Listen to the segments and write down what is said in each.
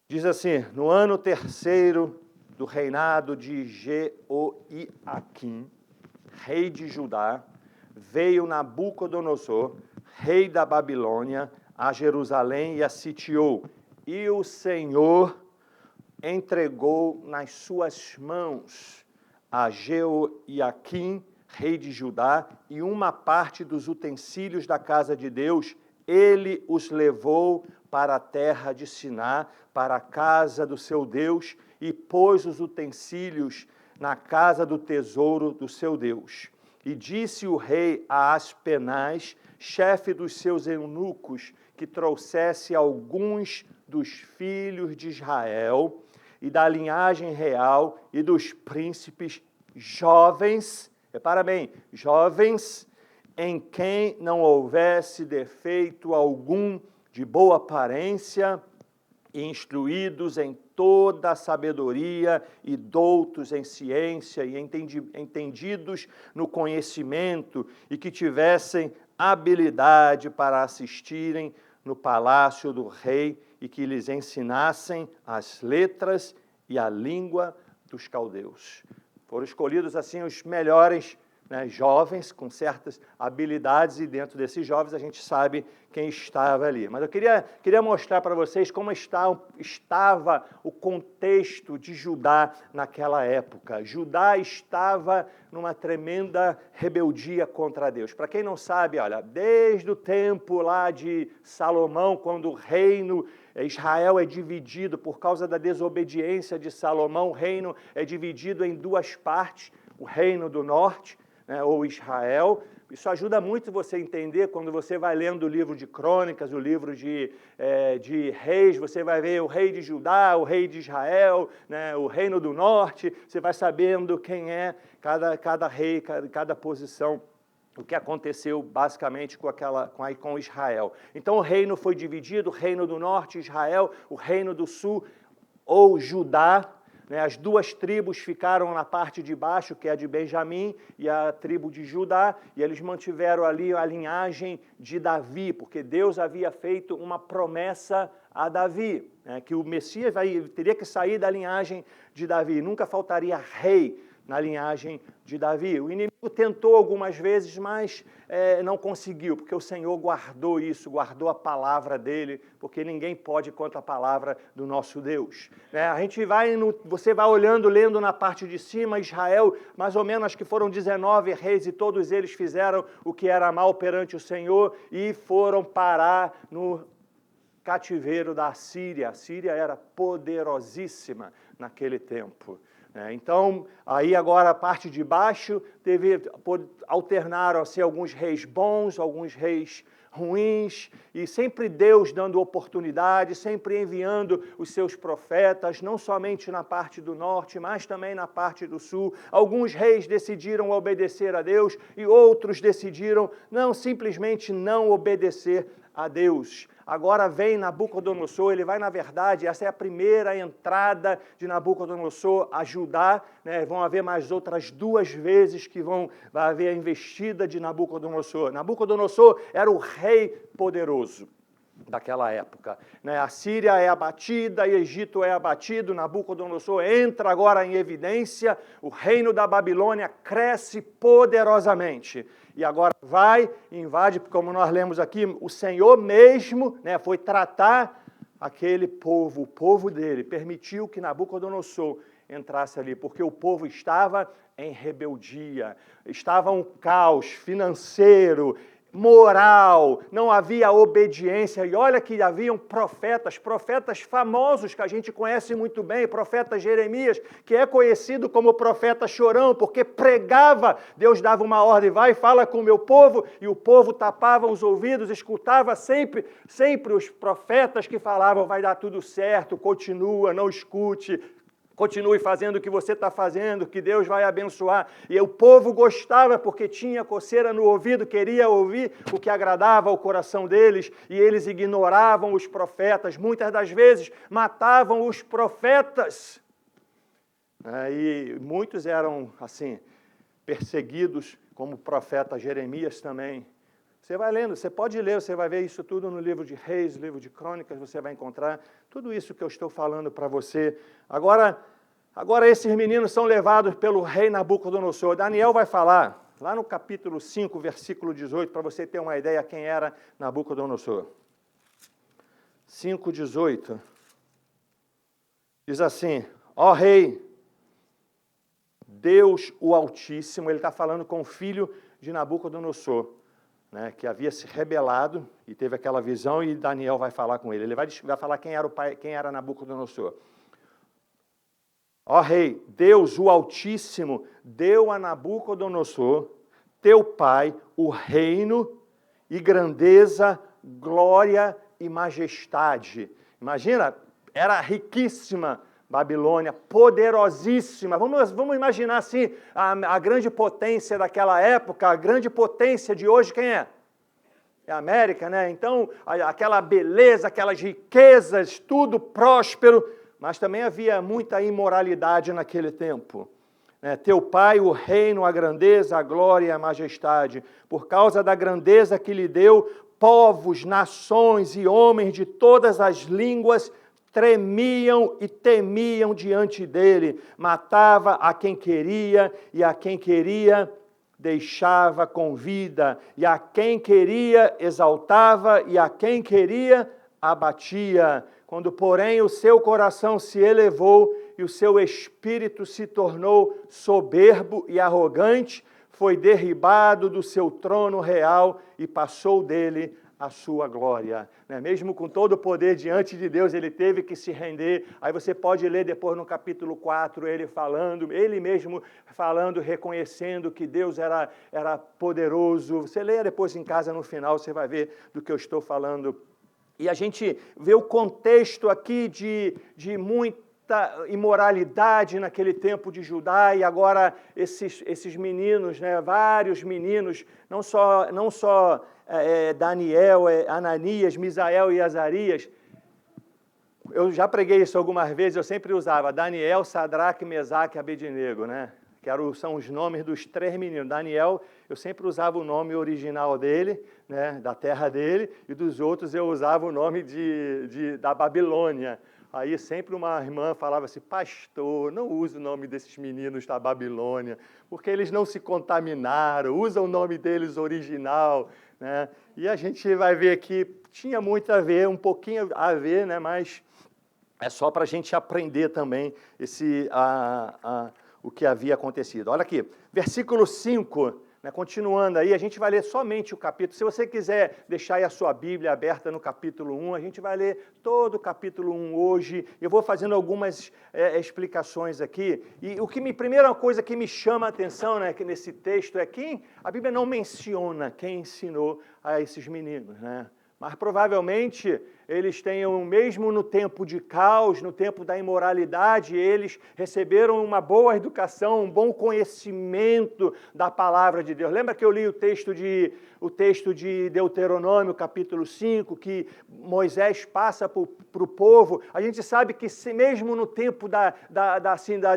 Diz assim: no ano terceiro do reinado de Jeoiaquim, rei de Judá, veio Nabucodonosor, rei da Babilônia, a Jerusalém e a sitiou. E o Senhor entregou nas suas mãos a Jeoiaquim, rei de Judá, e uma parte dos utensílios da casa de Deus. Ele os levou para a terra de Siná, para a casa do seu Deus, e pôs os utensílios na casa do tesouro do seu Deus. E disse o rei a Aspenaz, chefe dos seus eunucos, que trouxesse alguns dos filhos de Israel e da linhagem real e dos príncipes jovens, repara bem, jovens, em quem não houvesse defeito algum, de boa aparência, e instruídos em toda a sabedoria, e doutos em ciência, e entendidos no conhecimento, e que tivessem habilidade para assistirem no palácio do rei, e que lhes ensinassem as letras e a língua dos caldeus. Foram escolhidos assim os melhores, jovens com certas habilidades, e dentro desses jovens a gente sabe quem estava ali. Mas eu queria mostrar para vocês como estava o contexto de Judá naquela época. Judá estava numa tremenda rebeldia contra Deus. Para quem não sabe, olha, desde o tempo lá de Salomão, quando o reino Israel é dividido por causa da desobediência de Salomão, o reino é dividido em duas partes, o reino do norte, ou Israel. Isso ajuda muito você a entender quando você vai lendo o livro de Crônicas, o livro de Reis, você vai ver o rei de Judá, o rei de Israel, o reino do norte, você vai sabendo quem é cada rei, cada posição, o que aconteceu basicamente com Israel. Então o reino foi dividido, o reino do norte, Israel, o reino do sul, ou Judá. As duas tribos ficaram na parte de baixo, que é a de Benjamim, e a tribo de Judá, e eles mantiveram ali a linhagem de Davi, porque Deus havia feito uma promessa a Davi, que o Messias teria que sair da linhagem de Davi, nunca faltaria rei na linhagem de Davi. O inimigo tentou algumas vezes, mas não conseguiu, porque o Senhor guardou isso, guardou a palavra dele, porque ninguém pode contra a palavra do nosso Deus. A gente você vai olhando, lendo na parte de cima, Israel, mais ou menos, acho que foram 19 reis, e todos eles fizeram o que era mal perante o Senhor, e foram parar no cativeiro da Assíria. A Síria era poderosíssima naquele tempo. Então, aí agora a parte de baixo alternaram-se alguns reis bons, alguns reis ruins, e sempre Deus dando oportunidade, sempre enviando os seus profetas, não somente na parte do norte, mas também na parte do sul. Alguns reis decidiram obedecer a Deus e outros decidiram simplesmente não obedecer a Deus. Agora vem Nabucodonosor, ele vai, na verdade, essa é a primeira entrada de Nabucodonosor a Judá, vão haver mais outras duas vezes que vai haver a investida de Nabucodonosor. Nabucodonosor era o rei poderoso daquela época. A Síria é abatida, o Egito é abatido, Nabucodonosor entra agora em evidência, o reino da Babilônia cresce poderosamente. E agora invade, como nós lemos aqui, o Senhor mesmo foi tratar aquele povo, o povo dele, permitiu que Nabucodonosor entrasse ali, porque o povo estava em rebeldia, estava um caos financeiro, moral, não havia obediência, e olha que haviam profetas famosos que a gente conhece muito bem, profeta Jeremias, que é conhecido como profeta chorão, porque pregava, Deus dava uma ordem, vai e fala com o meu povo, e o povo tapava os ouvidos, escutava sempre os profetas que falavam, vai dar tudo certo, continua, não escute, continue fazendo o que você está fazendo, que Deus vai abençoar. E o povo gostava porque tinha coceira no ouvido, queria ouvir o que agradava ao coração deles, e eles ignoravam os profetas, muitas das vezes matavam os profetas. E muitos eram, assim, perseguidos, como o profeta Jeremias também. Você vai lendo, você pode ler, você vai ver isso tudo no livro de Reis, livro de Crônicas, você vai encontrar tudo isso que eu estou falando para você. Agora esses meninos são levados pelo rei Nabucodonosor. Daniel vai falar, lá no capítulo 5, versículo 18, para você ter uma ideia quem era Nabucodonosor. 5:18. Diz assim: ó rei, Deus o Altíssimo, ele está falando com o filho de Nabucodonosor, né, que havia se rebelado e teve aquela visão, e Daniel vai falar com ele. Ele vai falar quem era o pai, quem era Nabucodonosor. Ó rei, Deus o Altíssimo deu a Nabucodonosor, teu pai, o reino e grandeza, glória e majestade. Imagina, era riquíssima Babilônia, poderosíssima. Vamos imaginar assim, a grande potência daquela época, a grande potência de hoje, quem é? É a América, né? Então, aquela beleza, aquelas riquezas, tudo próspero, mas também havia muita imoralidade naquele tempo. Teu pai, o reino, a grandeza, a glória e a majestade. Por causa da grandeza que lhe deu, povos, nações e homens de todas as línguas tremiam e temiam diante dele. Matava a quem queria e a quem queria deixava com vida. E a quem queria exaltava e a quem queria abatia. Quando, porém, o seu coração se elevou e o seu espírito se tornou soberbo e arrogante, foi derribado do seu trono real e passou dele a sua glória. Mesmo com todo o poder diante de Deus, ele teve que se render. Aí você pode ler depois no capítulo 4, ele mesmo falando, reconhecendo que Deus era poderoso. Você leia depois em casa, no final, você vai ver do que eu estou falando. E a gente vê o contexto aqui de muita imoralidade naquele tempo de Judá, e agora esses meninos, vários meninos, não só Daniel, Ananias, Misael e Azarias. Eu já preguei isso algumas vezes, eu sempre usava Daniel, Sadraque, Mesaque e Abednego, são os nomes dos 3 meninos. Daniel, eu sempre usava o nome original dele, da terra dele, e dos outros eu usava o nome da Babilônia. Aí sempre uma irmã falava assim: pastor, não use o nome desses meninos da Babilônia, porque eles não se contaminaram, usa o nome deles original. E a gente vai ver que tinha muito a ver, um pouquinho a ver, mas é só para a gente aprender também o que havia acontecido. Olha aqui, versículo 5, continuando aí, a gente vai ler somente o capítulo. Se você quiser deixar aí a sua Bíblia aberta no capítulo 1, a gente vai ler todo o capítulo 1 hoje. Eu vou fazendo algumas explicações aqui. E primeira coisa que me chama a atenção nesse texto é que a Bíblia não menciona quem ensinou a esses meninos, Mas provavelmente eles tenham, mesmo no tempo de caos, no tempo da imoralidade, eles receberam uma boa educação, um bom conhecimento da palavra de Deus. Lembra que eu li o texto de Deuteronômio, capítulo 5, que Moisés passa para o povo? A gente sabe que mesmo no tempo da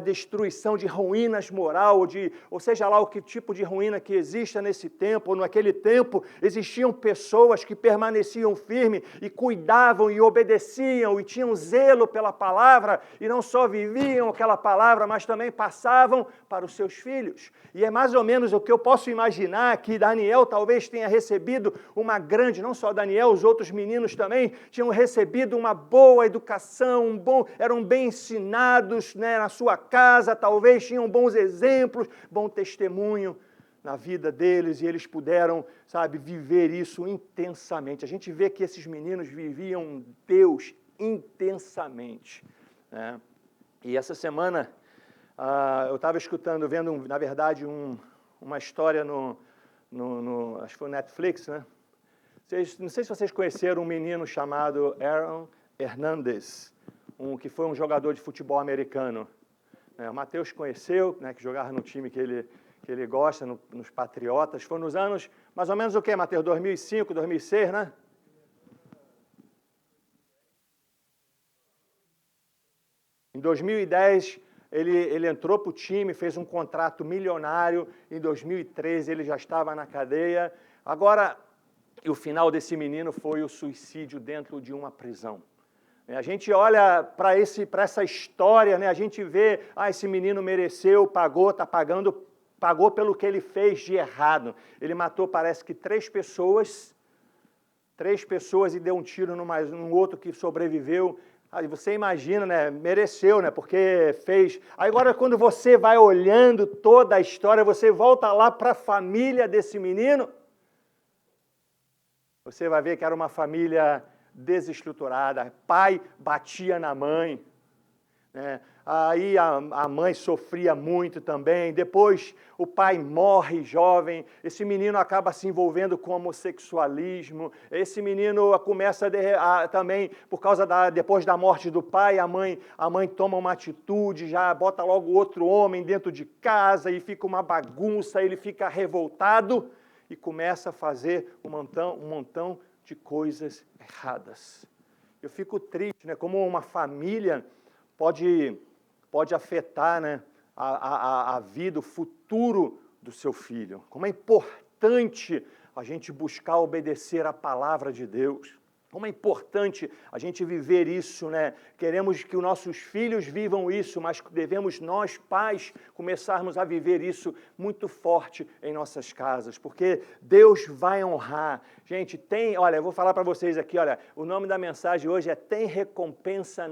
destruição, de ruínas moral, ou seja lá o que tipo de ruína que exista nesse tempo, ou naquele tempo, existiam pessoas que permaneciam firmes e cuidavam e obedeciam e tinham zelo pela palavra, e não só viviam aquela palavra, mas também passavam para os seus filhos. E é mais ou menos o que eu posso imaginar, que Daniel talvez tenha recebido não só Daniel, os outros meninos também tinham recebido uma boa educação, eram bem ensinados na sua casa, talvez tinham bons exemplos, bom testemunho na vida deles, e eles puderam, viver isso intensamente. A gente vê que esses meninos viviam Deus intensamente. E essa semana, eu estava vendo, na verdade, uma história acho que foi no Netflix, Não sei se vocês conheceram um menino chamado Aaron Hernandez, que foi um jogador de futebol americano. O Matheus conheceu, que jogava no time que ele gosta, nos Patriotas. Foi nos anos, mais ou menos o quê, Matheus? 2005, 2006, Em 2010, ele entrou para o time, fez um contrato milionário. Em 2013, ele já estava na cadeia. Agora, E o final desse menino foi o suicídio dentro de uma prisão. A gente olha para essa história, né? A gente vê, esse menino mereceu, pagou, está pagando, pagou pelo que ele fez de errado. Ele matou, parece que 3 pessoas e deu um tiro num outro que sobreviveu. Aí você imagina, né? Mereceu, né? Porque fez. Agora, quando você vai olhando toda a história, você volta lá para a família desse menino, você vai ver que era uma família desestruturada. Pai batia na mãe, né? Aí a mãe sofria muito também. Depois o pai morre jovem. Esse menino acaba se envolvendo com homossexualismo. Esse menino começa também, por causa depois da morte do pai, a mãe toma uma atitude, já bota logo outro homem dentro de casa e fica uma bagunça. Ele fica revoltado e começa a fazer um montão de coisas erradas. Eu fico triste, né? Como uma família pode afetar, né, a vida, o futuro do seu filho. Como é importante a gente buscar obedecer a palavra de Deus. Como é importante a gente viver isso, né? Queremos que os nossos filhos vivam isso, mas devemos nós, pais, começarmos a viver isso muito forte em nossas casas, porque Deus vai honrar. Gente, olha, eu vou falar para vocês aqui, olha, o nome da mensagem hoje é Tem recompensa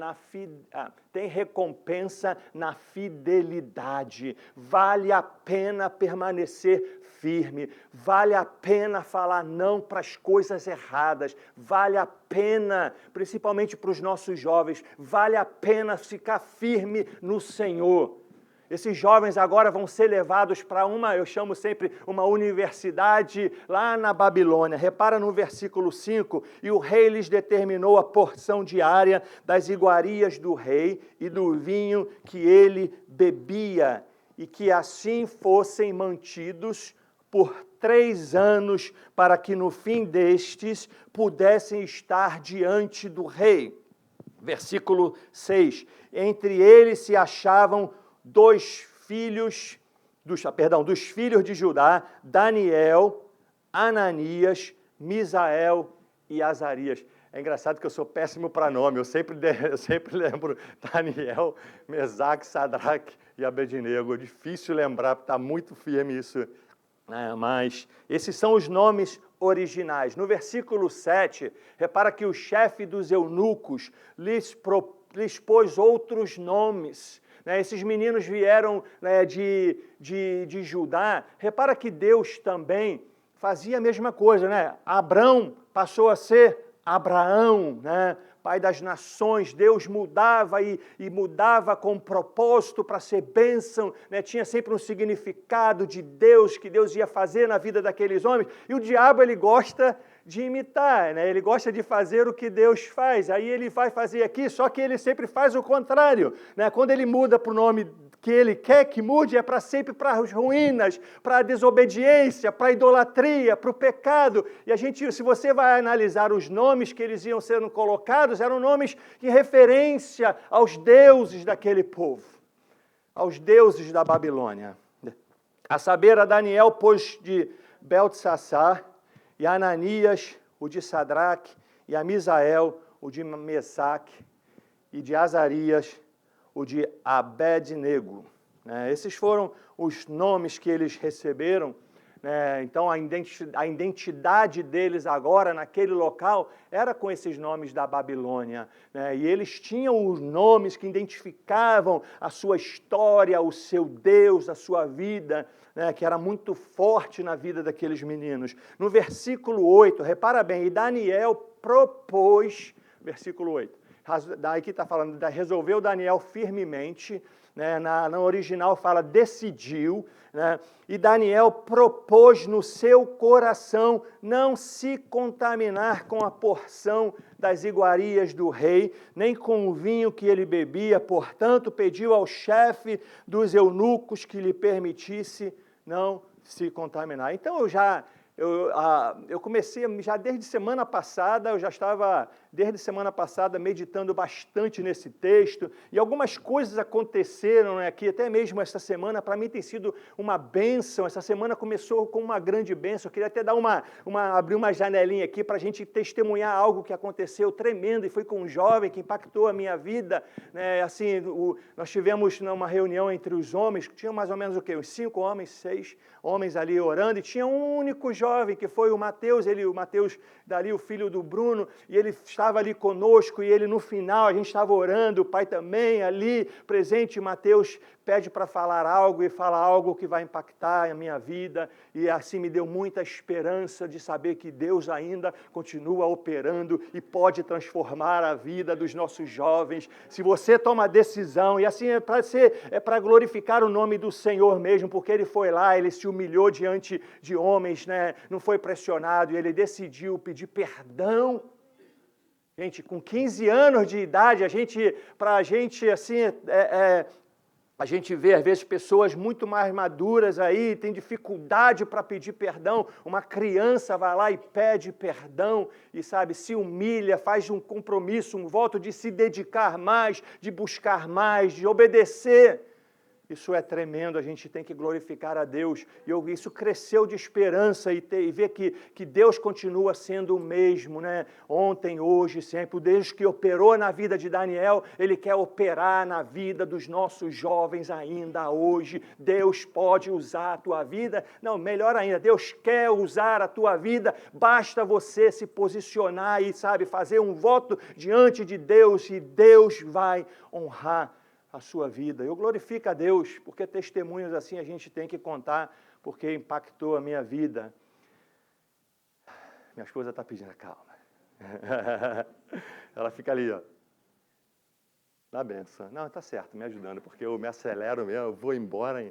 na fidelidade. Vale a pena permanecer firme, vale a pena falar não para as coisas erradas, vale a pena, principalmente para os nossos jovens, vale a pena ficar firme no Senhor. Esses jovens agora vão ser levados para eu chamo sempre, uma universidade lá na Babilônia. Repara no versículo 5, e o rei lhes determinou a porção diária das iguarias do rei e do vinho que ele bebia, e que assim fossem mantidos por 3 anos, para que no fim destes pudessem estar diante do rei. Versículo 6, entre eles se achavam dos filhos de Judá, Daniel, Ananias, Misael e Azarias. É engraçado que eu sou péssimo para nome, eu sempre lembro Daniel, Mesaque, Sadraque e Abednego. É difícil lembrar, está muito firme isso. Mas esses são os nomes originais. No versículo 7, repara que o chefe dos eunucos lhes pôs outros nomes. Esses meninos vieram de Judá. Repara que Deus também fazia a mesma coisa, né? Abrão passou a ser Abraão, né? Pai das nações. Deus mudava e mudava com propósito para ser bênção, né? Tinha sempre um significado de Deus, que Deus ia fazer na vida daqueles homens, e o diabo ele gosta de imitar, né? Ele gosta de fazer o que Deus faz, aí ele vai fazer aqui, só que ele sempre faz o contrário, né? Quando ele muda para o nome que ele quer que mude, é para sempre para as ruínas, para a desobediência, para a idolatria, para o pecado. E se você vai analisar os nomes que eles iam sendo colocados, eram nomes em referência aos deuses daquele povo, aos deuses da Babilônia. A saber, a Daniel pôs de Beltsassar, e a Ananias, o de Sadraque, e a Misael, o de Mesaque, e de Azarias, o de Abednego. Esses foram os nomes que eles receberam. Então, a identidade deles agora, naquele local, era com esses nomes da Babilônia. E eles tinham os nomes que identificavam a sua história, o seu Deus, a sua vida, que era muito forte na vida daqueles meninos. No versículo 8, repara bem, e Daniel propôs, versículo 8, aqui está falando, resolveu Daniel firmemente, na original fala decidiu, e Daniel propôs no seu coração não se contaminar com a porção das iguarias do rei, nem com o vinho que ele bebia, portanto pediu ao chefe dos eunucos que lhe permitisse não se contaminar. Então eu comecei, já desde semana passada, eu já estava desde semana passada, meditando bastante nesse texto, e algumas coisas aconteceram, né, aqui, até mesmo essa semana, para mim tem sido uma bênção. Essa semana começou com uma grande bênção. Eu queria até dar abrir uma janelinha aqui para a gente testemunhar algo que aconteceu tremendo, e foi com um jovem que impactou a minha vida, né, assim, nós tivemos uma reunião entre os homens, tinha mais ou menos o quê? Uns 5 homens, 6 homens ali orando, e tinha um único jovem, que foi o Mateus, o Mateus dali, o filho do Bruno, e ele estava ali conosco, e ele no final, a gente estava orando, o pai também ali presente. Mateus pede para falar algo, e fala algo que vai impactar a minha vida, e assim me deu muita esperança de saber que Deus ainda continua operando e pode transformar a vida dos nossos jovens. Se você toma a decisão, e assim é para glorificar o nome do Senhor mesmo, porque ele foi lá, ele se humilhou diante de homens, né? Não foi pressionado, e ele decidiu pedir perdão. Gente, com 15 anos de idade, para a gente, assim, a gente vê, às vezes, pessoas muito mais maduras aí, tem dificuldade para pedir perdão. Uma criança vai lá e pede perdão, e, sabe, se humilha, faz um compromisso, um voto de se dedicar mais, de buscar mais, de obedecer. Isso é tremendo, a gente tem que glorificar a Deus. E isso cresceu de esperança, e ver que Deus continua sendo o mesmo, né? Ontem, hoje, sempre. O Deus que operou na vida de Daniel, Ele quer operar na vida dos nossos jovens ainda hoje. Deus pode usar a tua vida. Não, melhor ainda, Deus quer usar a tua vida. Basta você se posicionar e, sabe, fazer um voto diante de Deus, e Deus vai honrar a sua vida. Eu glorifico a Deus, porque testemunhos assim a gente tem que contar, porque impactou a minha vida. Minha esposa está pedindo calma. Ela fica ali, ó. Dá benção. Não, tá certo, me ajudando, porque eu me acelero mesmo, eu vou embora.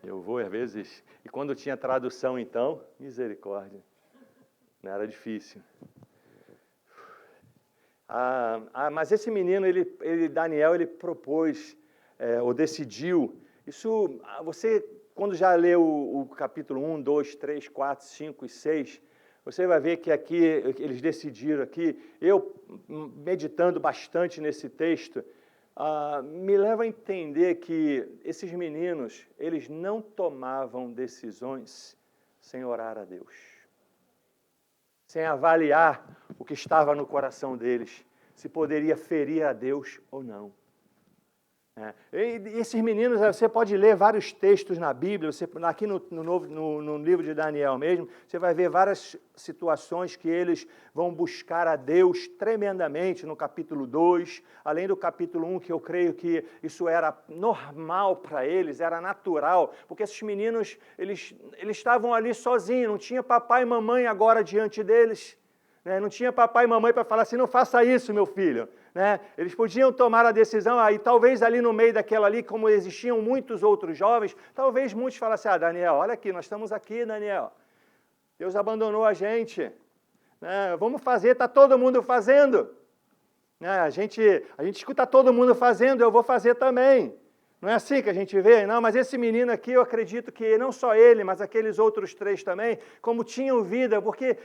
Eu vou, às vezes... E quando tinha tradução, então, misericórdia. Não era difícil. Mas esse menino, Daniel, ele propôs, ou decidiu, isso, você, quando já leu o capítulo 1, 2, 3, 4, 5 e 6, você vai ver que aqui, eles decidiram aqui, eu, meditando bastante nesse texto, me leva a entender que esses meninos, eles não tomavam decisões sem orar a Deus, sem avaliar o que estava no coração deles, se poderia ferir a Deus ou não. E esses meninos, você pode ler vários textos na Bíblia, aqui no livro de Daniel mesmo, você vai ver várias situações que eles vão buscar a Deus tremendamente no capítulo 2, além do capítulo 1, que eu creio que isso era normal para eles, era natural, porque esses meninos, eles estavam ali sozinhos, não tinha papai e mamãe agora diante deles, né? Não tinha papai e mamãe para falar assim, não faça isso, meu filho. Né? Eles podiam tomar a decisão, aí talvez ali no meio daquela ali, como existiam muitos outros jovens, talvez muitos falassem, Daniel, olha aqui, nós estamos aqui, Daniel. Deus abandonou a gente. Né? Vamos fazer, está todo mundo fazendo. Né? A gente escuta todo mundo fazendo, eu vou fazer também. Não é assim que a gente vê? Não, mas esse menino aqui, eu acredito que não só ele, mas aqueles outros 3 também, como tinham vida, porque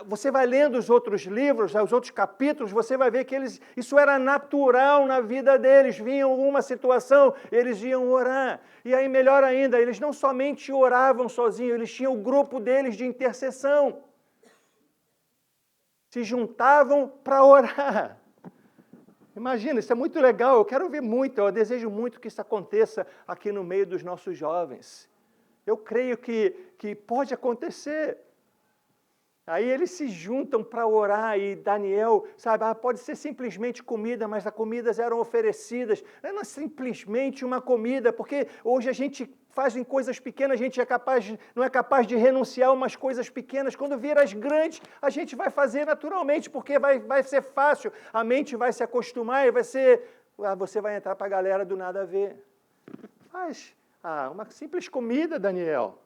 você vai lendo os outros livros, os outros capítulos, você vai ver que isso era natural na vida deles, vinham alguma situação, eles iam orar. E aí, melhor ainda, eles não somente oravam sozinhos, eles tinham o grupo deles de intercessão. Se juntavam para orar. Imagina, isso é muito legal, eu quero ver muito, eu desejo muito que isso aconteça aqui no meio dos nossos jovens. Eu creio que pode acontecer. Aí eles se juntam para orar, e Daniel, sabe, pode ser simplesmente comida, mas as comidas eram oferecidas. Não é simplesmente uma comida, porque hoje a gente faz em coisas pequenas, a gente não é capaz de renunciar a umas coisas pequenas. Quando vir as grandes, a gente vai fazer naturalmente, porque vai ser fácil, a mente vai se acostumar e você vai entrar para a galera do nada a ver. Faz uma simples comida, Daniel.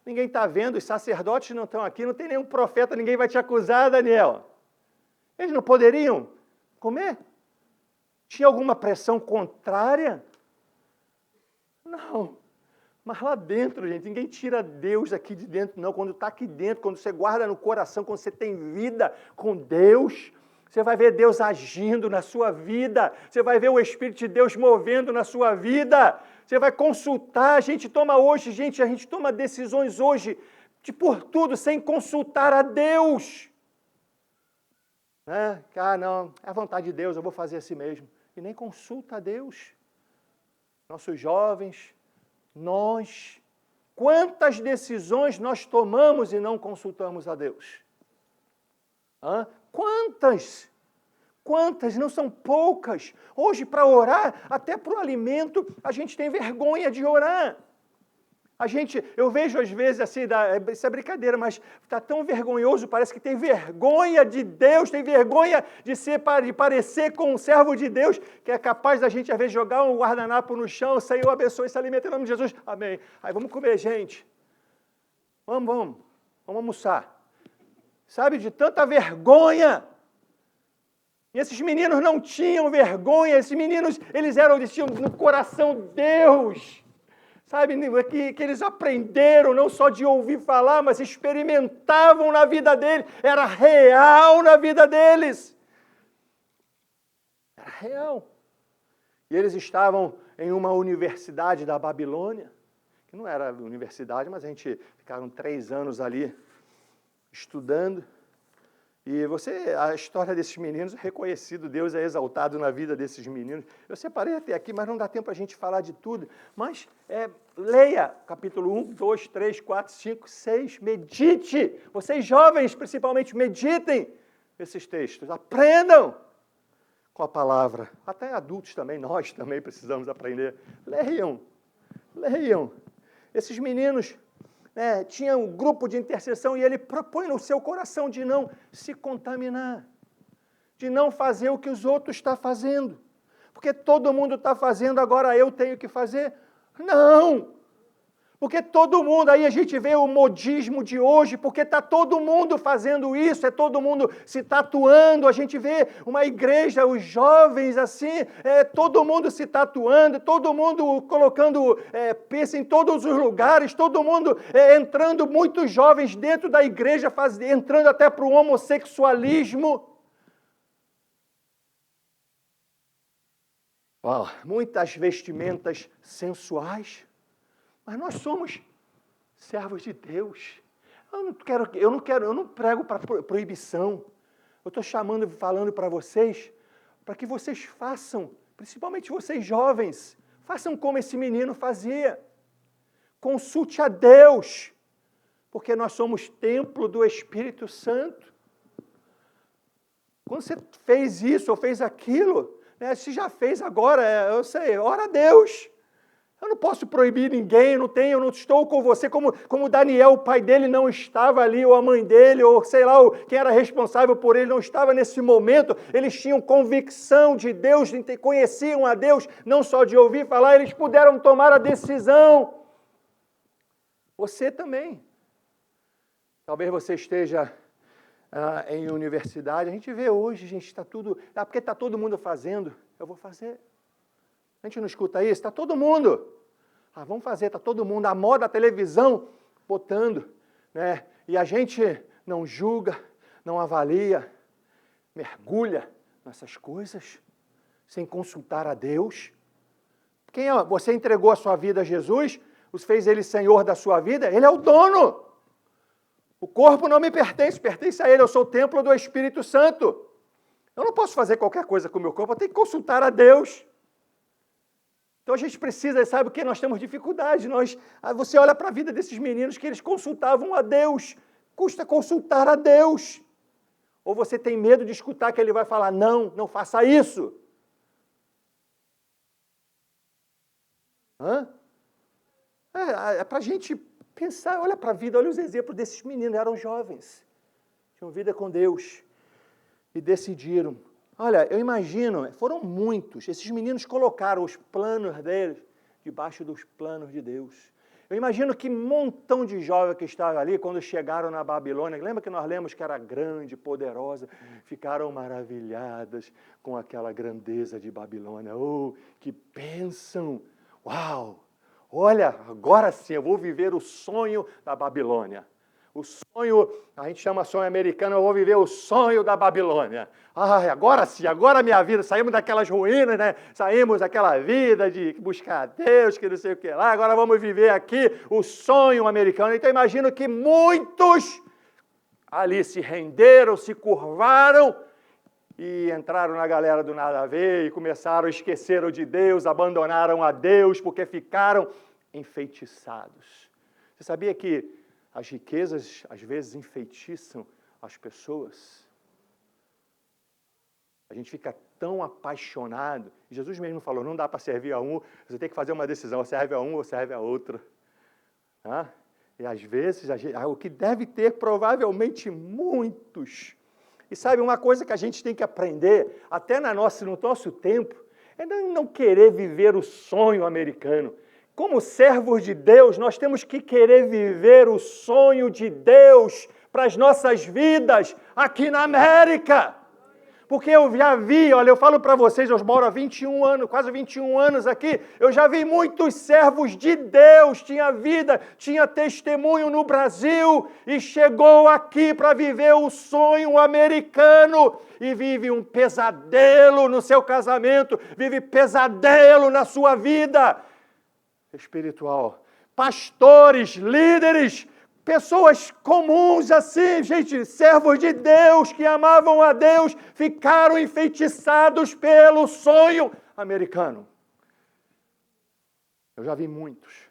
Ninguém está vendo, os sacerdotes não estão aqui, não tem nenhum profeta, ninguém vai te acusar, Daniel. Eles não poderiam comer? Tinha alguma pressão contrária? Não. Mas lá dentro, gente, ninguém tira Deus aqui de dentro, não. Quando está aqui dentro, quando você guarda no coração, quando você tem vida com Deus, você vai ver Deus agindo na sua vida. Você vai ver o Espírito de Deus movendo na sua vida. Você vai consultar. A gente toma decisões hoje por tudo sem consultar a Deus. Não, é a vontade de Deus, eu vou fazer assim mesmo. E nem consulta a Deus. Nossos jovens, quantas decisões nós tomamos e não consultamos a Deus? Quantas? Quantas? Não são poucas. Hoje, para orar, até para o alimento, a gente tem vergonha de orar. Eu vejo às vezes assim, isso é brincadeira, mas está tão vergonhoso, parece que tem vergonha de Deus, tem vergonha de parecer com um servo de Deus, que é capaz da gente às vezes jogar um guardanapo no chão, Senhor abençoe esse alimento em nome de Jesus, amém. Aí vamos comer, gente. Vamos almoçar. Sabe, de tanta vergonha. E esses meninos não tinham vergonha, esses meninos, eles tinham no coração Deus. Sabe, que eles aprenderam não só de ouvir falar, mas experimentavam na vida deles. Era real na vida deles. Era real. E eles estavam em uma universidade da Babilônia, que não era universidade, mas ficaram 3 anos ali estudando. E a história desses meninos, reconhecido, Deus é exaltado na vida desses meninos. Eu separei até aqui, mas não dá tempo para a gente falar de tudo. Mas leia capítulo 1, 2, 3, 4, 5, 6, medite. Vocês jovens, principalmente, meditem esses textos. Aprendam com a palavra. Até adultos também, nós também precisamos aprender. Leiam. Esses meninos... tinha um grupo de intercessão e ele propõe no seu coração de não se contaminar, de não fazer o que os outros estão fazendo, porque todo mundo está fazendo, agora eu tenho que fazer. Não! Porque todo mundo, aí a gente vê o modismo de hoje, porque está todo mundo fazendo isso, é todo mundo se tatuando, a gente vê uma igreja, os jovens assim, todo mundo se tatuando, todo mundo colocando piercing em todos os lugares, todo mundo entrando, muitos jovens dentro da igreja, entrando até para o homossexualismo. Muitas vestimentas sensuais. Mas nós somos servos de Deus. Eu não prego para proibição. Eu estou falando para vocês, para que vocês façam, principalmente vocês jovens, façam como esse menino fazia. Consulte a Deus, porque nós somos templo do Espírito Santo. Quando você fez isso ou fez aquilo, se já fez agora, eu sei, ora a Deus. Eu não posso proibir ninguém, eu não estou com você, como Daniel, o pai dele não estava ali, ou a mãe dele, ou sei lá, quem era responsável por ele não estava nesse momento. Eles tinham convicção de Deus, conheciam a Deus, não só de ouvir falar, eles puderam tomar a decisão. Você também. Talvez você esteja em universidade, a gente vê hoje, gente, está tudo, porque está todo mundo fazendo, eu vou fazer. A gente não escuta isso? Está todo mundo. Vamos fazer, está todo mundo. A moda, a televisão, botando. E a gente não julga, não avalia, mergulha nessas coisas, sem consultar a Deus. Você entregou a sua vida a Jesus, fez Ele Senhor da sua vida, Ele é o dono. O corpo não me pertence, pertence a Ele, eu sou o templo do Espírito Santo. Eu não posso fazer qualquer coisa com o meu corpo, eu tenho que consultar a Deus. Então a gente precisa, sabe o que? Nós temos dificuldade. Você olha para a vida desses meninos que eles consultavam a Deus. Custa consultar a Deus. Ou você tem medo de escutar que Ele vai falar, não faça isso. É para a gente pensar, olha para a vida, olha os exemplos desses meninos, eram jovens. Tinham vida com Deus. E decidiram. Olha, eu imagino, foram muitos, esses meninos colocaram os planos deles debaixo dos planos de Deus. Eu imagino que montão de jovens que estavam ali, quando chegaram na Babilônia, lembra que nós lemos que era grande, poderosa, ficaram maravilhadas com aquela grandeza de Babilônia. Oh, que bênção! Uau! olha, agora sim, eu vou viver o sonho da Babilônia. O sonho, a gente chama sonho americano, eu vou viver o sonho da Babilônia. Ai, agora sim, agora a minha vida, saímos daquelas ruínas, né? Saímos daquela vida de buscar a Deus, que não sei o que lá, agora vamos viver aqui o sonho americano. Então imagino que muitos ali se renderam, se curvaram e entraram na galera do nada a ver e começaram a esquecer de Deus, abandonaram a Deus porque ficaram enfeitiçados. Você sabia que as riquezas, às vezes, enfeitiçam as pessoas? A gente fica tão apaixonado. Jesus mesmo falou, não dá para servir a um, você tem que fazer uma decisão, ou serve a um ou serve a outro. E às vezes, o que deve ter, provavelmente, muitos. E sabe, uma coisa que a gente tem que aprender, até no nosso tempo, é não querer viver o sonho americano. Como servos de Deus, nós temos que querer viver o sonho de Deus para as nossas vidas aqui na América. Porque eu já vi, olha, eu falo para vocês, eu moro há 21 anos, quase 21 anos aqui, eu já vi muitos servos de Deus, tinha vida, tinha testemunho no Brasil e chegou aqui para viver o sonho americano e vive um pesadelo no seu casamento, vive pesadelo na sua vida espiritual. Pastores, líderes, pessoas comuns assim, gente, servos de Deus que amavam a Deus, ficaram enfeitiçados pelo sonho americano. Eu já vi muitos,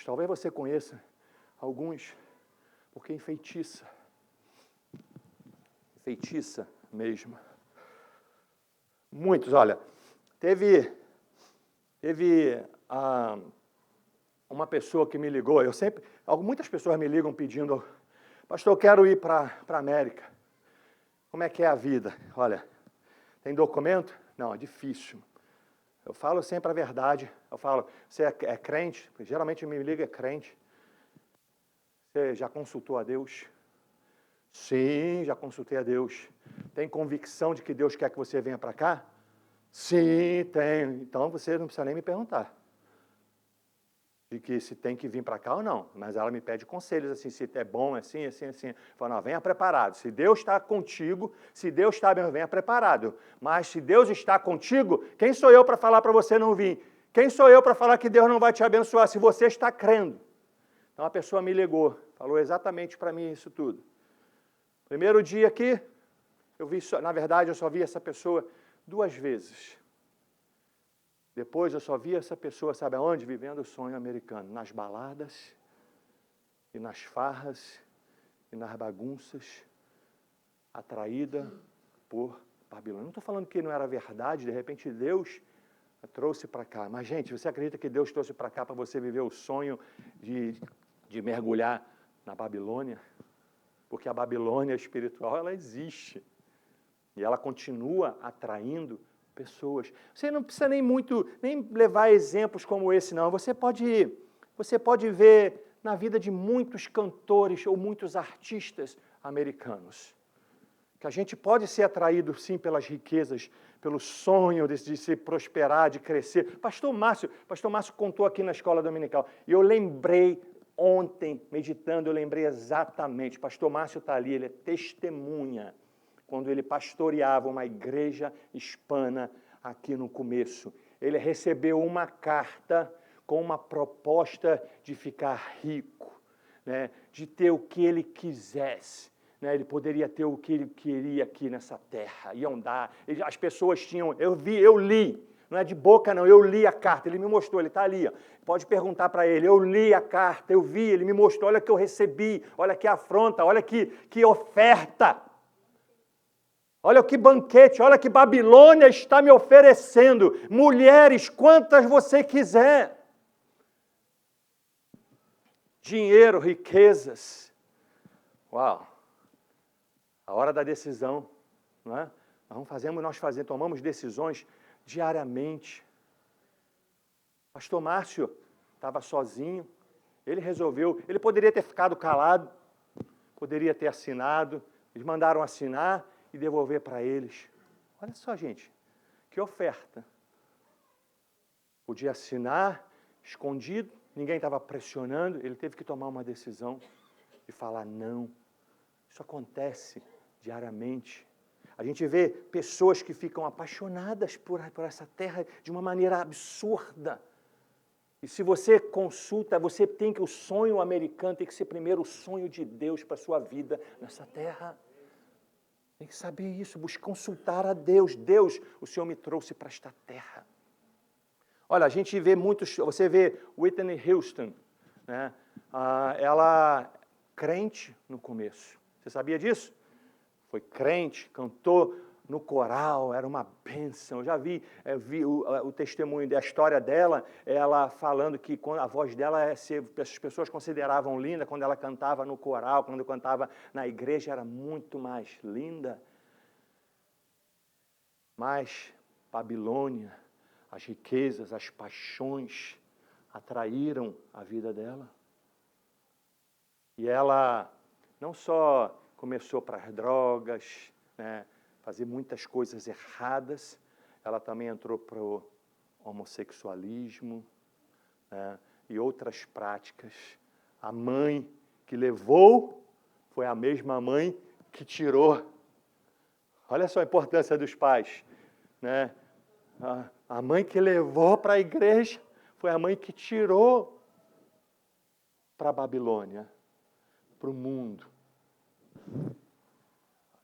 talvez você conheça alguns, porque enfeitiça mesmo. Muitos, olha, teve uma pessoa que me ligou, muitas pessoas me ligam pedindo, pastor, eu quero ir para a América. Como é que é a vida? Olha, tem documento? Não, é difícil. Eu falo sempre a verdade. Eu falo, você é crente? Geralmente me liga crente. Você já consultou a Deus? Sim, já consultei a Deus. Tem convicção de que Deus quer que você venha para cá? Sim, tenho. Então você não precisa nem me perguntar de que se tem que vir para cá ou não. Mas ela me pede conselhos, assim, se é bom, assim. Fala, não, venha preparado. Se Deus está contigo, se Deus está bem, venha preparado. Mas se Deus está contigo, quem sou eu para falar para você não vir? Quem sou eu para falar que Deus não vai te abençoar se você está crendo? Então a pessoa me ligou, falou exatamente para mim isso tudo. Primeiro dia aqui, na verdade eu só vi essa pessoa 2 vezes. Depois eu só vi essa pessoa, sabe aonde? Vivendo o sonho americano. Nas baladas, e nas farras, e nas bagunças, atraída por Babilônia. Não estou falando que não era verdade, de repente Deus a trouxe para cá. Mas, gente, você acredita que Deus trouxe para cá para você viver o sonho de mergulhar na Babilônia? Porque a Babilônia espiritual, ela existe. E ela continua atraindo pessoas. Você não precisa nem levar exemplos como esse, não. Você pode ver na vida de muitos cantores ou muitos artistas americanos. Que a gente pode ser atraído, sim, pelas riquezas, pelo sonho de se prosperar, de crescer. Pastor Márcio contou aqui na escola dominical. E eu lembrei, ontem, meditando, eu lembrei exatamente. Pastor Márcio está ali, ele é testemunha. Quando ele pastoreava uma igreja hispana aqui no começo. Ele recebeu uma carta com uma proposta de ficar rico, né? De ter o que ele quisesse. Né? Ele poderia ter o que ele queria aqui nessa terra. Iam dar. As pessoas tinham... Eu li. Não é de boca, não. Eu li a carta. Ele me mostrou. Ele está ali. Ó. Pode perguntar para ele. Eu li a carta. Eu vi. Ele me mostrou. Olha o que eu recebi. Olha que afronta. Olha que oferta. Olha que banquete, olha que Babilônia está me oferecendo. Mulheres, quantas você quiser. Dinheiro, riquezas. Uau. A hora da decisão. Não é? Tomamos decisões diariamente. Pastor Márcio estava sozinho. Ele resolveu. Ele poderia ter ficado calado. Poderia ter assinado. Eles mandaram assinar e devolver para eles. Olha só, gente, que oferta. Podia assinar escondido, ninguém estava pressionando, ele teve que tomar uma decisão de falar não. Isso acontece diariamente. A gente vê pessoas que ficam apaixonadas por essa terra de uma maneira absurda. E se você consulta, você tem que o sonho americano tem que ser primeiro o sonho de Deus para a sua vida nessa terra. Tem que saber isso, consultar a Deus. Deus, o Senhor me trouxe para esta terra. Olha, a gente vê muitos, você vê Whitney Houston, né? Ela crente no começo. Você sabia disso? Foi crente, cantou no coral, era uma bênção. Eu já vi o testemunho da história dela, ela falando que quando a voz dela, as pessoas consideravam linda, quando ela cantava no coral, quando cantava na igreja, era muito mais linda. Mas Babilônia, as riquezas, as paixões atraíram a vida dela. E ela não só começou para as drogas, né, fazer muitas coisas erradas, ela também entrou para o homossexualismo, né, e outras práticas. A mãe que levou foi a mesma mãe que tirou. Olha só a importância dos pais, né? A mãe que levou para a igreja foi a mãe que tirou para a Babilônia, para o mundo.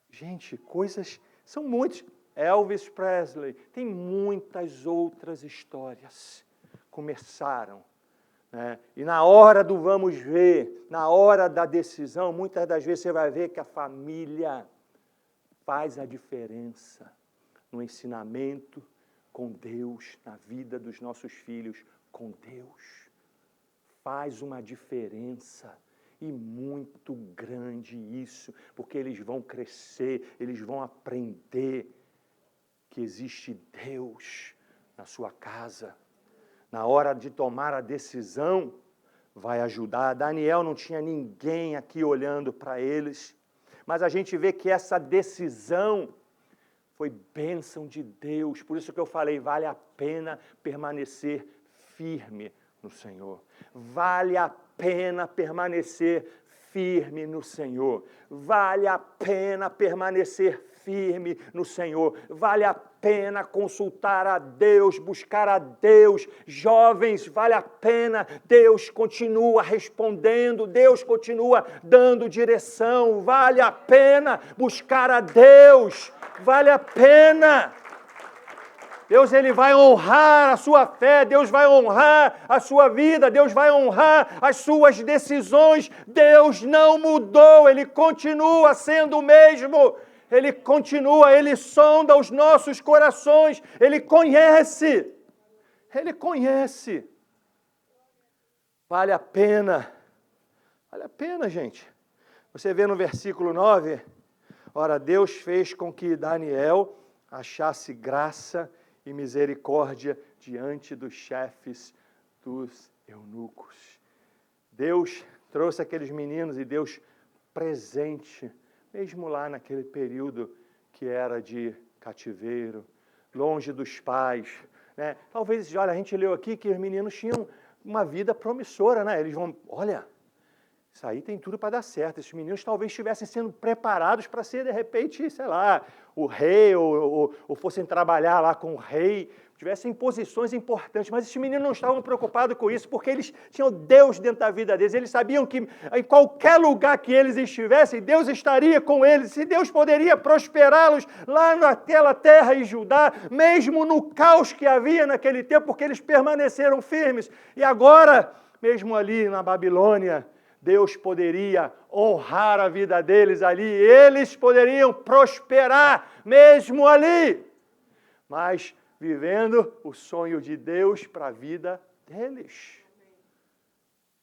Gente, coisas, são muitos. Elvis Presley, tem muitas outras histórias. Começaram, né? E na hora do vamos ver, na hora da decisão, muitas das vezes você vai ver que a família faz a diferença no ensinamento com Deus, na vida dos nossos filhos com Deus. Faz uma diferença. E muito grande isso, porque eles vão crescer, eles vão aprender que existe Deus na sua casa. Na hora de tomar a decisão, vai ajudar. Daniel não tinha ninguém aqui olhando para eles, mas a gente vê que essa decisão foi bênção de Deus. Por isso que eu falei, vale a pena permanecer firme no Senhor. Vale a pena permanecer firme no Senhor. Vale a pena permanecer firme no Senhor. Vale a pena consultar a Deus, buscar a Deus. Jovens, vale a pena. Deus continua respondendo, Deus continua dando direção. Vale a pena buscar a Deus. Vale a pena. Deus, Ele vai honrar a sua fé, Deus vai honrar a sua vida, Deus vai honrar as suas decisões. Deus não mudou, Ele continua sendo o mesmo. Ele continua, Ele sonda os nossos corações, Ele conhece. Ele conhece. Vale a pena, gente. Você vê no versículo 9, ora, Deus fez com que Daniel achasse graça e misericórdia diante dos chefes dos eunucos. Deus trouxe aqueles meninos e Deus presente, mesmo lá naquele período que era de cativeiro, longe dos pais, né? Talvez, olha, a gente leu aqui que os meninos tinham uma vida promissora, né? Eles vão, olha, isso aí tem tudo para dar certo. Esses meninos talvez estivessem sendo preparados para ser, de repente, sei lá, o rei, ou fossem trabalhar lá com o rei, tivessem posições importantes. Mas esses meninos não estavam preocupados com isso, porque eles tinham Deus dentro da vida deles. Eles sabiam que em qualquer lugar que eles estivessem, Deus estaria com eles. Se Deus poderia prosperá-los lá naquela terra em Judá, mesmo no caos que havia naquele tempo, porque eles permaneceram firmes. E agora, mesmo ali na Babilônia, Deus poderia honrar a vida deles ali, eles poderiam prosperar mesmo ali, mas vivendo o sonho de Deus para a vida deles.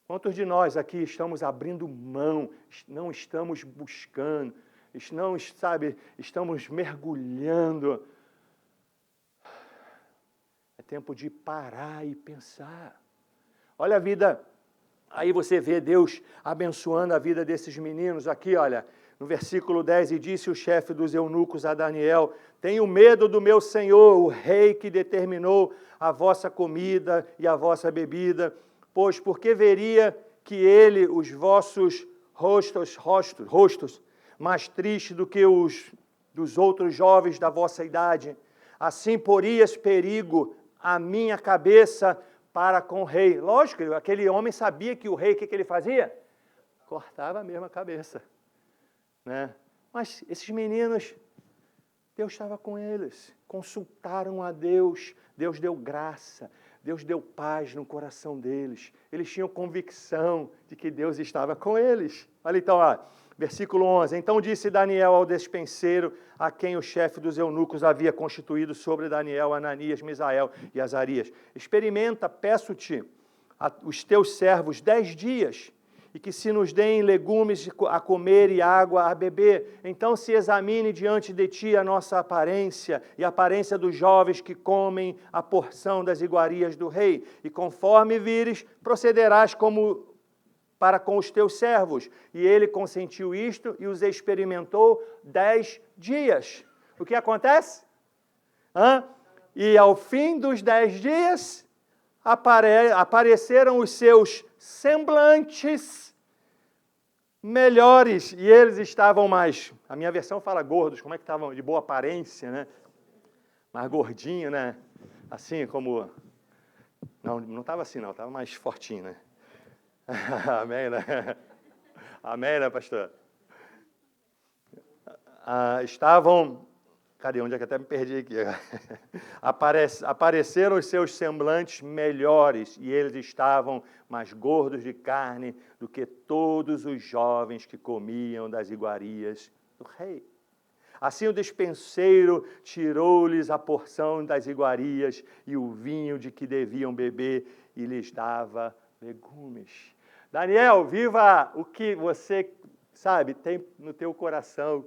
Quantos de nós aqui estamos abrindo mão, não estamos buscando, não, sabe, estamos mergulhando? É tempo de parar e pensar. Olha a vida. Aí você vê Deus abençoando a vida desses meninos aqui, olha. no versículo 10, e disse o chefe dos eunucos a Daniel: tenho medo do meu senhor, o rei que determinou a vossa comida e a vossa bebida, pois porque veria que ele os vossos rostos mais tristes do que os dos outros jovens da vossa idade, assim porias perigo a minha cabeça para com o rei. Lógico, aquele homem sabia que o rei, o que ele fazia? Cortava a mesma cabeça, né? Mas esses meninos, Deus estava com eles, consultaram a Deus, Deus deu graça, Deus deu paz no coração deles, eles tinham convicção de que Deus estava com eles. Olha então, versículo 11, então disse Daniel ao despenseiro, a quem o chefe dos eunucos havia constituído sobre Daniel, Ananias, Misael e Azarias: experimenta, peço-te, os teus servos 10 dias, e que se nos deem legumes a comer e água a beber. Então se examine diante de ti a nossa aparência e a aparência dos jovens que comem a porção das iguarias do rei. E conforme vires, procederás como para com os teus servos. E ele consentiu isto e os experimentou 10 dias. O que acontece? E ao fim dos 10 dias, apareceram os seus semblantes melhores, e eles estavam mais, a minha versão fala gordos, como é que estavam? De boa aparência, né? Mais gordinho, né? Assim como... Não estava assim não, estava mais fortinho, né? Amém, né? Amém, né, pastor? Estavam... Cadê? Onde é que até me perdi aqui? Apareceram os seus semblantes melhores, e eles estavam mais gordos de carne do que todos os jovens que comiam das iguarias do rei. Assim o despenseiro tirou-lhes a porção das iguarias e o vinho de que deviam beber, e lhes dava legumes. Daniel, viva o que você, sabe, tem no teu coração.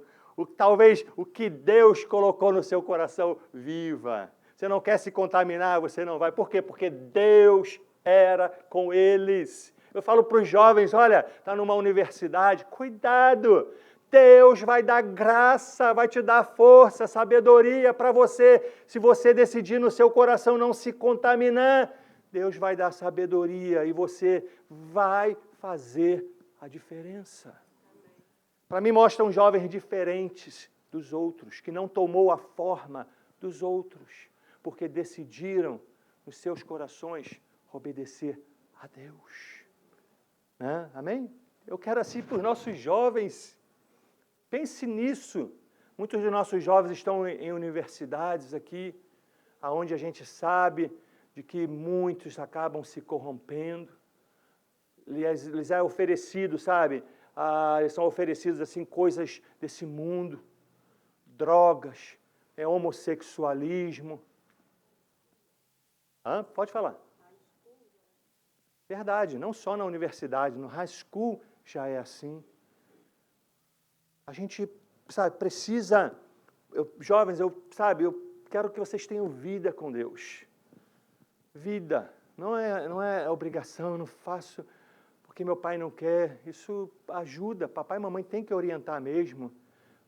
Talvez o que Deus colocou no seu coração, viva. Você não quer se contaminar, você não vai. Por quê? Porque Deus era com eles. Eu falo para os jovens, olha, está numa universidade, cuidado. Deus vai dar graça, vai te dar força, sabedoria para você. Se você decidir no seu coração não se contaminar, Deus vai dar sabedoria e você vai fazer a diferença. Para mim, mostram jovens diferentes dos outros, que não tomou a forma dos outros, porque decidiram nos seus corações obedecer a Deus. Né? Amém? Eu quero assim para os nossos jovens, pense nisso. Muitos dos nossos jovens estão em universidades aqui, onde a gente sabe de que muitos acabam se corrompendo. Lhes é oferecido, sabe? Eles são oferecidos assim coisas desse mundo, drogas, homossexualismo. Pode falar. Verdade, não só na universidade, no high school já é assim. A gente, sabe, precisa, jovens, eu quero que vocês tenham vida com Deus. Vida, não é obrigação, eu não faço porque meu pai não quer, isso ajuda, papai e mamãe têm que orientar mesmo,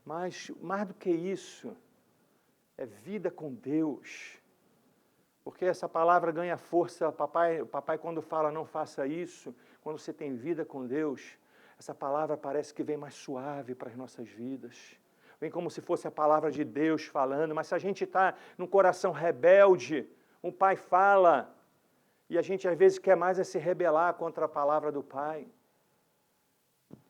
mas mais do que isso, é vida com Deus, porque essa palavra ganha força, o papai quando fala não faça isso, quando você tem vida com Deus, essa palavra parece que vem mais suave para as nossas vidas, vem como se fosse a palavra de Deus falando, mas se a gente está num coração rebelde, um pai fala, e a gente às vezes quer mais se rebelar contra a palavra do Pai.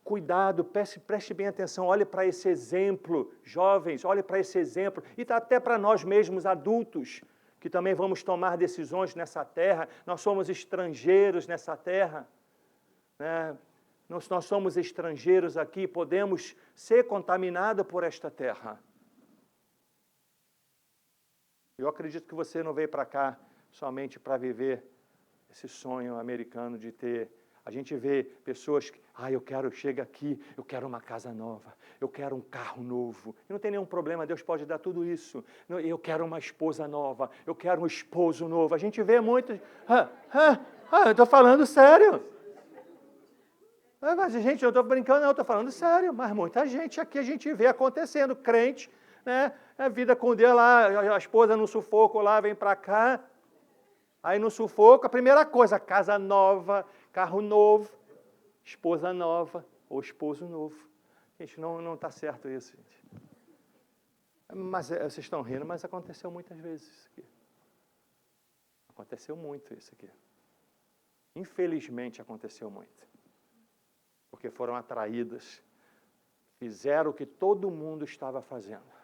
Cuidado, preste bem atenção, olhe para esse exemplo, jovens, olhe para esse exemplo, e até para nós mesmos, adultos, que também vamos tomar decisões nessa terra, nós somos estrangeiros nessa terra, né? Nós somos estrangeiros aqui, podemos ser contaminados por esta terra. Eu acredito que você não veio para cá somente para viver esse sonho americano de ter... A gente vê pessoas que, chega aqui, eu quero uma casa nova, eu quero um carro novo. E não tem nenhum problema, Deus pode dar tudo isso. Eu quero uma esposa nova, eu quero um esposo novo. A gente vê muito... eu estou falando sério. Mas, gente, eu estou brincando, não, eu estou falando sério, mas muita gente aqui a gente vê acontecendo, crente, né? A vida com Deus lá, a esposa no sufoco lá, vem para cá, aí no sufoco, a primeira coisa, casa nova, carro novo, esposa nova ou esposo novo. Gente, não está certo isso, gente. Mas vocês estão rindo, mas aconteceu muitas vezes isso aqui. Aconteceu muito isso aqui. Infelizmente aconteceu muito. Porque foram atraídas, fizeram o que todo mundo estava fazendo.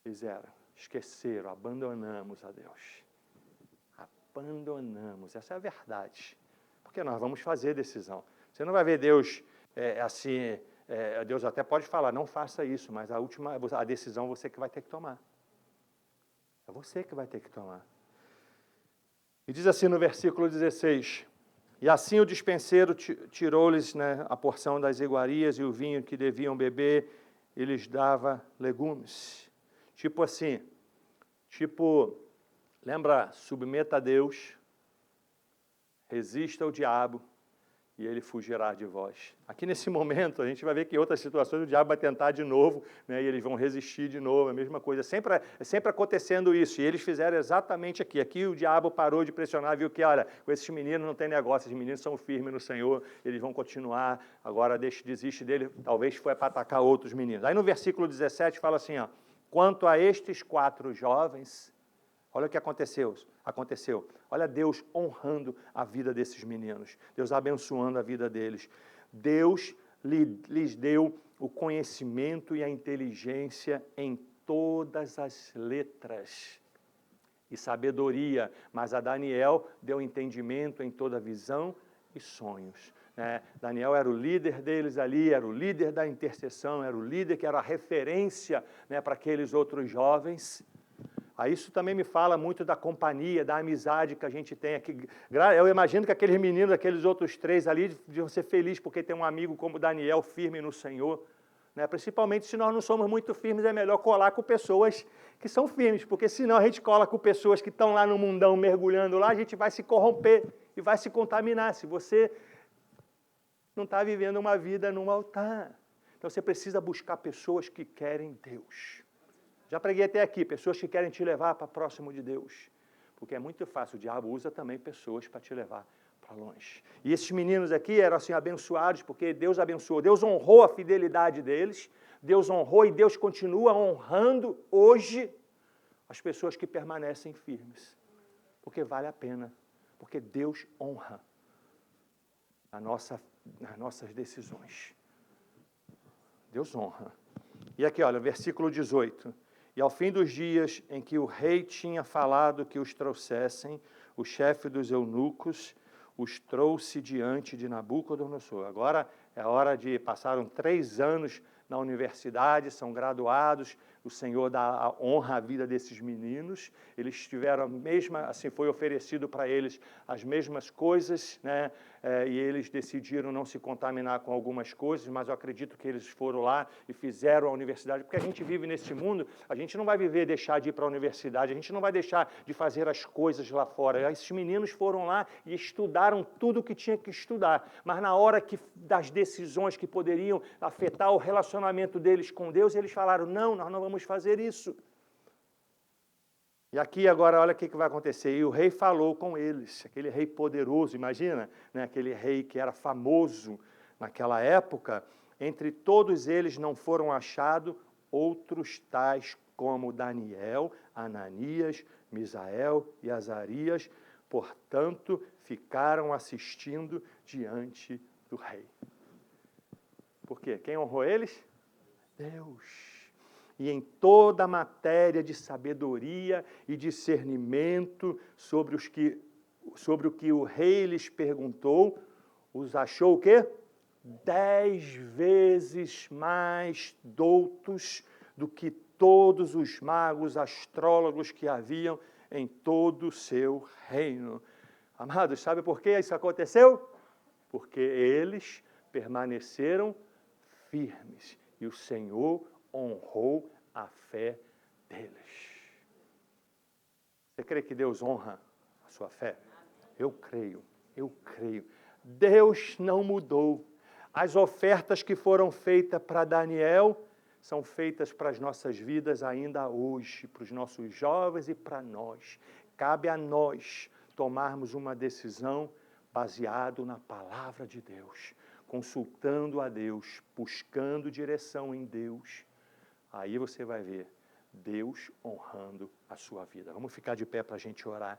Fizeram, esqueceram, abandonamos a Deus. Abandonamos, essa é a verdade. Porque nós vamos fazer decisão. Você não vai ver Deus assim, Deus até pode falar, não faça isso, mas a decisão você que vai ter que tomar. É você que vai ter que tomar. E diz assim no versículo 16, e assim o dispenseiro tirou-lhes, né, a porção das iguarias e o vinho que deviam beber, e lhes dava legumes. Tipo assim, lembra, submeta a Deus, resista ao diabo, e ele fugirá de vós. Aqui nesse momento, a gente vai ver que em outras situações o diabo vai tentar de novo, né, e eles vão resistir de novo, a mesma coisa. Sempre acontecendo isso, e eles fizeram exatamente aqui. Aqui o diabo parou de pressionar, viu que, olha, com esses meninos não tem negócio, esses meninos são firmes no Senhor, eles vão continuar, agora desiste dele, talvez foi para atacar outros meninos. Aí no versículo 17 fala assim, ó, quanto a estes 4 jovens, olha o que aconteceu. Olha Deus honrando a vida desses meninos. Deus abençoando a vida deles. Deus lhes deu o conhecimento e a inteligência em todas as letras e sabedoria. Mas a Daniel deu entendimento em toda visão e sonhos. Daniel era o líder deles ali, era o líder da intercessão, era o líder que era a referência, né, para aqueles outros jovens. Isso também me fala muito da companhia, da amizade que a gente tem aqui. Eu imagino que aqueles meninos, aqueles outros 3 ali, deviam ser felizes porque tem um amigo como Daniel firme no Senhor. Né? Principalmente se nós não somos muito firmes, é melhor colar com pessoas que são firmes, porque senão a gente cola com pessoas que estão lá no mundão mergulhando lá, a gente vai se corromper e vai se contaminar. Se você não está vivendo uma vida num altar. Então você precisa buscar pessoas que querem Deus. Já preguei até aqui, pessoas que querem te levar para próximo de Deus. Porque é muito fácil, o diabo usa também pessoas para te levar para longe. E esses meninos aqui eram assim abençoados, porque Deus abençoou, Deus honrou a fidelidade deles, Deus honrou e Deus continua honrando hoje as pessoas que permanecem firmes. Porque vale a pena, porque Deus honra as nossas decisões. Deus honra. E aqui, olha, versículo 18. E ao fim dos dias em que o rei tinha falado que os trouxessem, o chefe dos eunucos os trouxe diante de Nabucodonosor. Agora é hora de... Passaram 3 anos na universidade, são graduados, o Senhor dá a honra à vida desses meninos, eles tiveram a mesma, assim, foi oferecido para eles as mesmas coisas, né? E eles decidiram não se contaminar com algumas coisas, mas eu acredito que eles foram lá e fizeram a universidade, porque a gente vive nesse mundo, a gente não vai deixar de ir para a universidade, a gente não vai deixar de fazer as coisas lá fora. Esses meninos foram lá e estudaram tudo o que tinha que estudar, mas na hora das decisões que poderiam afetar o relacionamento deles com Deus, eles falaram, não, nós não vamos fazer isso. E aqui agora, olha o que vai acontecer. E o rei falou com eles, aquele rei poderoso, imagina, né? Aquele rei que era famoso naquela época. Entre todos eles não foram achados outros tais como Daniel, Ananias, Misael e Azarias, portanto, ficaram assistindo diante do rei. Por quê? Quem honrou eles? Deus. E em toda a matéria de sabedoria e discernimento sobre o que o rei lhes perguntou, os achou o quê? 10 vezes mais doutos do que todos os magos, astrólogos que haviam em todo o seu reino. Amados, sabe por que isso aconteceu? Porque eles permaneceram firmes e o Senhor honrou a fé deles. Você crê que Deus honra a sua fé? Eu creio. Deus não mudou. As ofertas que foram feitas para Daniel são feitas para as nossas vidas ainda hoje, para os nossos jovens e para nós. Cabe a nós tomarmos uma decisão baseado na palavra de Deus, consultando a Deus, buscando direção em Deus. Aí você vai ver Deus honrando a sua vida. Vamos ficar de pé para a gente orar.